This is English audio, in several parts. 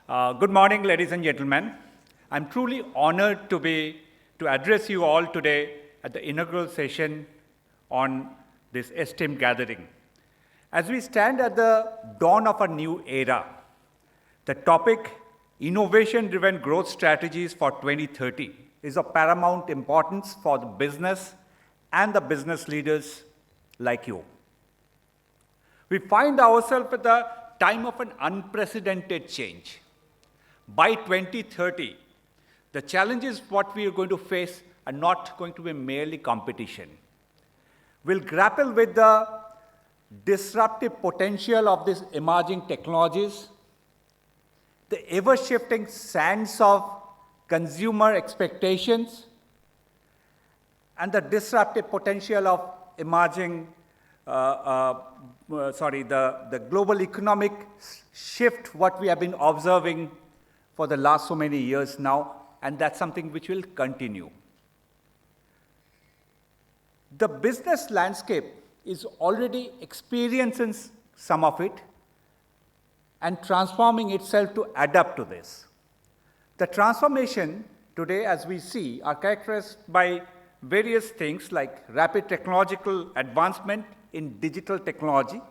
Good morning, ladies and gentlemen. I'm truly honored to address you all today at the inaugural session on this esteemed gathering. As we stand at the dawn of a new era, the topic, innovation-driven growth strategies for 2030, is of paramount importance for the business and the business leaders like you. We find ourselves at the time of an unprecedented change. By 2030, the challenges what we are going to face are not going to be merely competition. We'll grapple with the disruptive potential of these emerging technologies, the ever-shifting sands of consumer expectations, and the disruptive potential of emerging, the global economic shift what we have been observing for the last so many years now, and that's something which will continue. The business landscape is already experiencing some of it and transforming itself to adapt to this. The transformation today, as we see, are characterized by various things like rapid technological advancement in digital technology,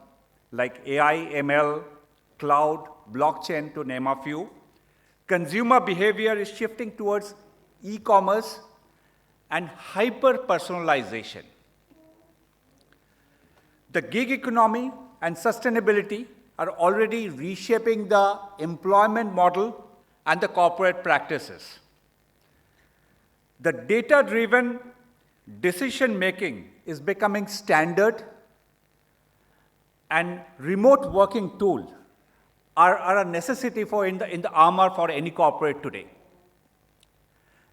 like AI, ML, cloud, blockchain, to name a few. Consumer behavior is shifting towards e-commerce and hyper-personalization. The gig economy and sustainability are already reshaping the employment model and the corporate practices. The data-driven decision-making is becoming standard, and remote working tools are a necessity in the armor for any corporate today.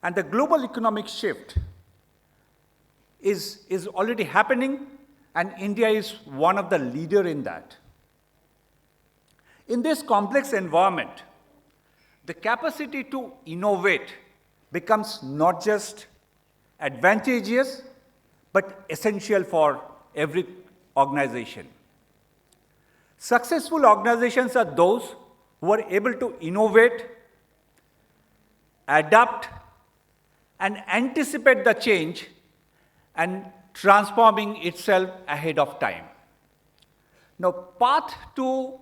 And the global economic shift is already happening, and India is one of the leaders in that. In this complex environment, the capacity to innovate becomes not just advantageous, but essential for every organization. Successful organizations are those who are able to innovate, adapt, and anticipate the change and transforming itself ahead of time. Now, path to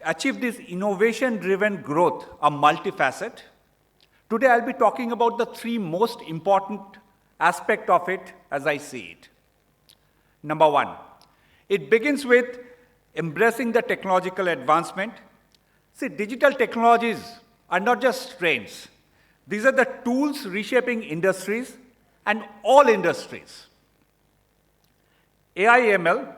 achieve this innovation-driven growth are multifaceted. Today, I'll be talking about the three most important aspects of it as I see it. Number one, it begins with embracing the technological advancement. See, digital technologies are not just trends. These are the tools reshaping industries and all industries. AI, ML,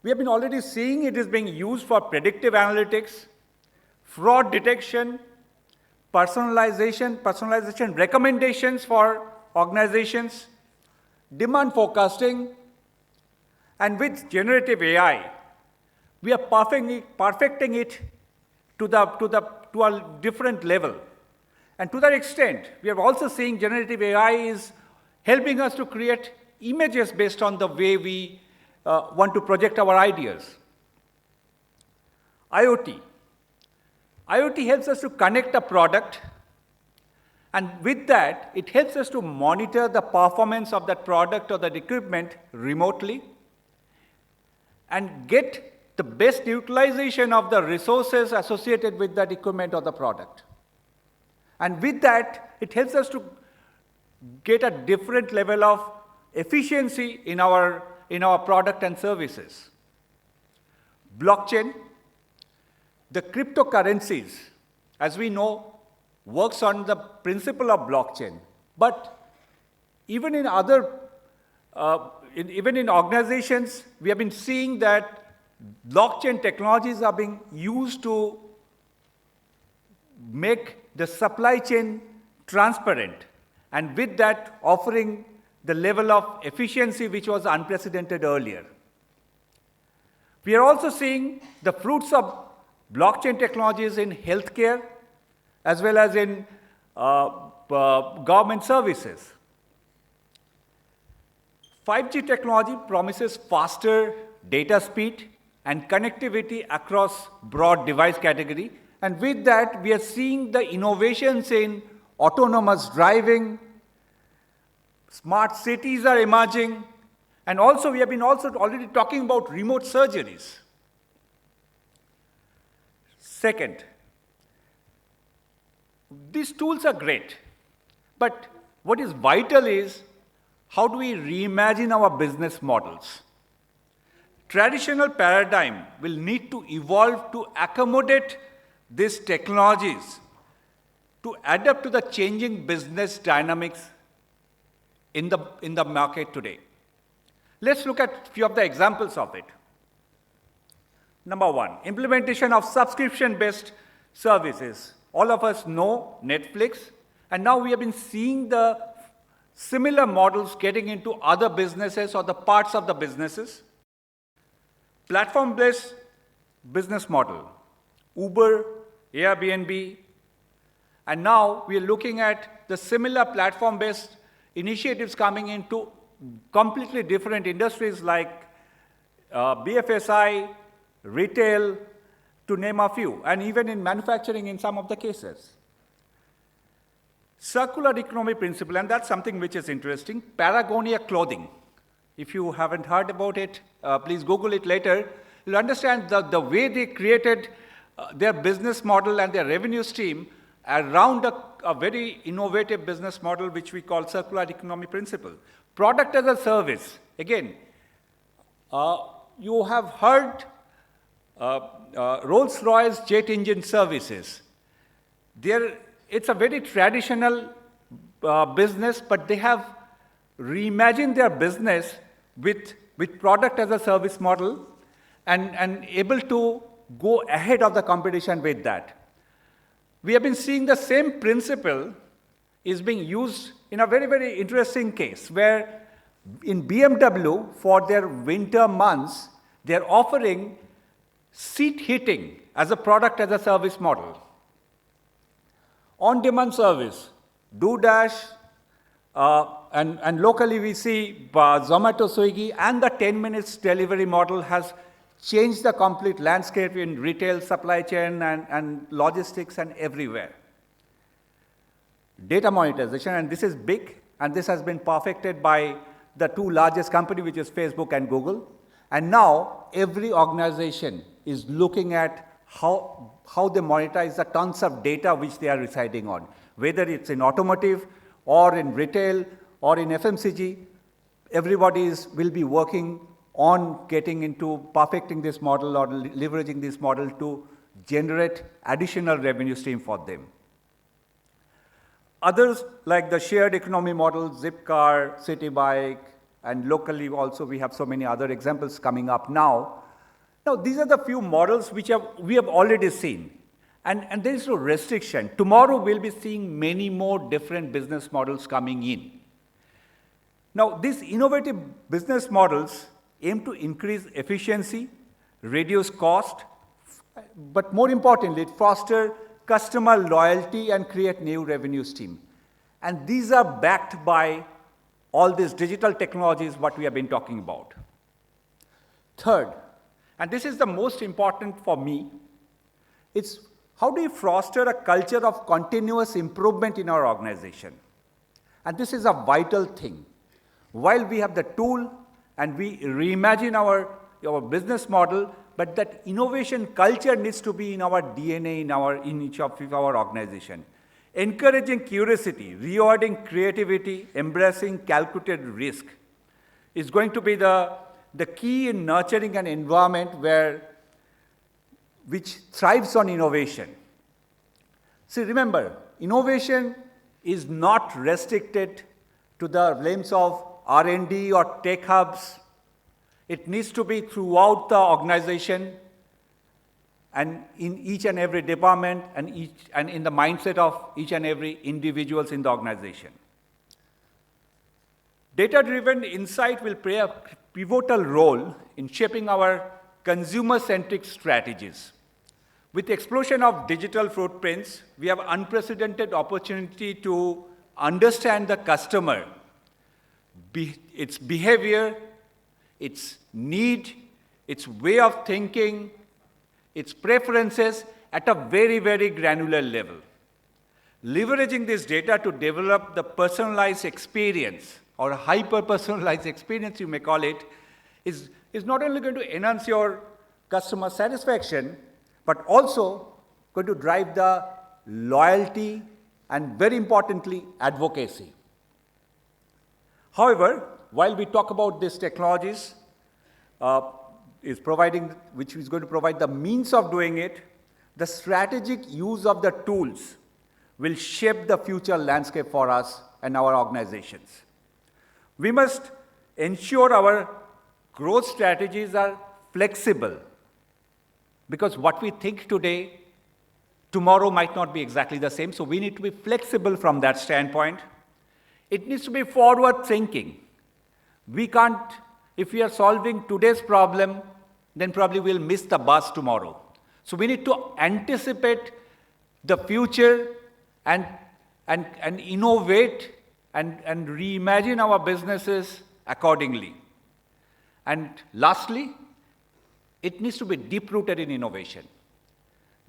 we have been already seeing it is being used for predictive analytics, fraud detection, personalization recommendations for organizations, demand forecasting, and with generative AI, we are perfecting it to a different level. And to that extent, we are also seeing generative AI is helping us to create images based on the way we want to project our ideas. IoT helps us to connect a product, and with that, it helps us to monitor the performance of that product or that equipment remotely and get the best utilization of the resources associated with that equipment or the product. And with that, it helps us to get a different level of efficiency in our product and services. Blockchain, the cryptocurrencies, as we know, works on the principle of blockchain. But even in organizations, we have been seeing that blockchain technologies are being used to make the supply chain transparent, and with that, offering the level of efficiency which was unprecedented earlier. We are also seeing the fruits of blockchain technologies in healthcare as well as in government services. 5G technology promises faster data speed and connectivity across broad device category. And with that, we are seeing the innovations in autonomous driving, smart cities are emerging, and also we have been already talking about remote surgeries. Second, these tools are great, but what is vital is how do we reimagine our business models? Traditional paradigm will need to evolve to accommodate these technologies to adapt to the changing business dynamics in the market today. Let's look at a few of the examples of it. Number one, implementation of subscription-based services. All of us know Netflix, and now we have been seeing the similar models getting into other businesses or the parts of the businesses. Platform-based business model, Uber, Airbnb, and now we are looking at the similar platform-based initiatives coming into completely different industries like BFSI, retail, to name a few, and even in manufacturing in some of the cases. Circular economy principle, and that's something which is interesting. Patagonia clothing. If you haven't heard about it, please Google it later. You'll understand the way they created their business model and their revenue stream around a very innovative business model which we call circular economy principle. Product as a service. Again, you have heard Rolls-Royce jet engine services. It's a very traditional business, but they have reimagined their business with product as a service model and able to go ahead of the competition with that. We have been seeing the same principle is being used in a very, very interesting case where in BMW, for their winter months, they're offering seat heating as a product as a service model. On-demand service, DoorDash, and locally we see Zomato, Swiggy, and the 10 minutes delivery model has changed the complete landscape in retail, supply chain, and logistics and everywhere. Data monetization, and this is big, and this has been perfected by the two largest companies, which is Facebook and Google. And now every organization is looking at how they monetize the tons of data which they are residing on, whether it's in automotive or in retail or in FMCG. Everybody will be working on getting into perfecting this model or leveraging this model to generate additional revenue stream for them. Others, like the shared economy model, Zipcar, Citybike, and locally also we have so many other examples coming up now. Now, these are the few models which we have already seen. And there is no restriction. Tomorrow, we'll be seeing many more different business models coming in. Now, these innovative business models aim to increase efficiency, reduce cost, but more importantly, foster customer loyalty and create new revenue stream. And these are backed by all these digital technologies, what we have been talking about. Third, and this is the most important for me, it's how do we foster a culture of continuous improvement in our organization? And this is a vital thing. While we have the tool and we reimagine our business model, but that innovation culture needs to be in our DNA, in each of our organization. Encouraging curiosity, rewarding creativity, embracing calculated risk is going to be the key in nurturing an environment which thrives on innovation. See, remember, innovation is not restricted to the realms of R&D or tech hubs. It needs to be throughout the organization and in each and every department and in the mindset of each and every individuals in the organization. Data-driven insight will play a pivotal role in shaping our consumer-centric strategies. With the explosion of digital footprints, we have unprecedented opportunity to understand the customer, its behavior, its need, its way of thinking, its preferences at a very, very granular level. Leveraging this data to develop the personalized experience, or hyper-personalized experience you may call it, is not only going to enhance your customer satisfaction, but also going to drive the loyalty and, very importantly, advocacy. However, while we talk about these technologies, which is going to provide the means of doing it, the strategic use of the tools will shape the future landscape for us and our organizations. We must ensure our growth strategies are flexible, because what we think today, tomorrow might not be exactly the same, so we need to be flexible from that standpoint. It needs to be forward-thinking. We can't, if we are solving today's problem, then probably we'll miss the bus tomorrow. So we need to anticipate the future and innovate and reimagine our businesses accordingly. And lastly, it needs to be deep-rooted in innovation.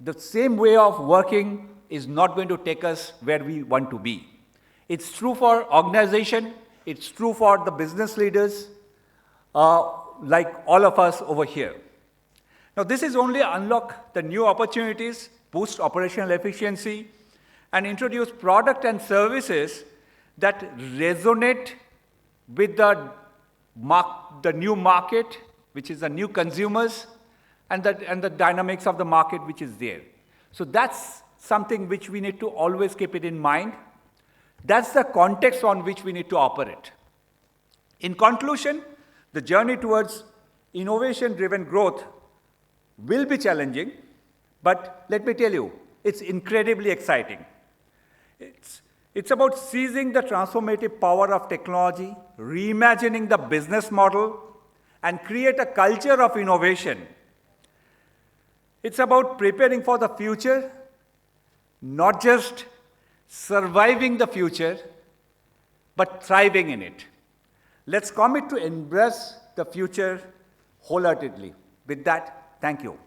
The same way of working is not going to take us where we want to be. It's true for organization, it's true for the business leaders, like all of us over here. Now, this is only unlock the new opportunities, boost operational efficiency, and introduce product and services that resonate with the new market, which is the new consumers, and the dynamics of the market which is there. So that's something which we need to always keep it in mind. That's the context on which we need to operate. In conclusion, the journey towards innovation-driven growth will be challenging, but let me tell you, it's incredibly exciting. It's about seizing the transformative power of technology, reimagining the business model, and create a culture of innovation. It's about preparing for the future, not just surviving the future, but thriving in it. Let's commit to embrace the future wholeheartedly. With that, thank you.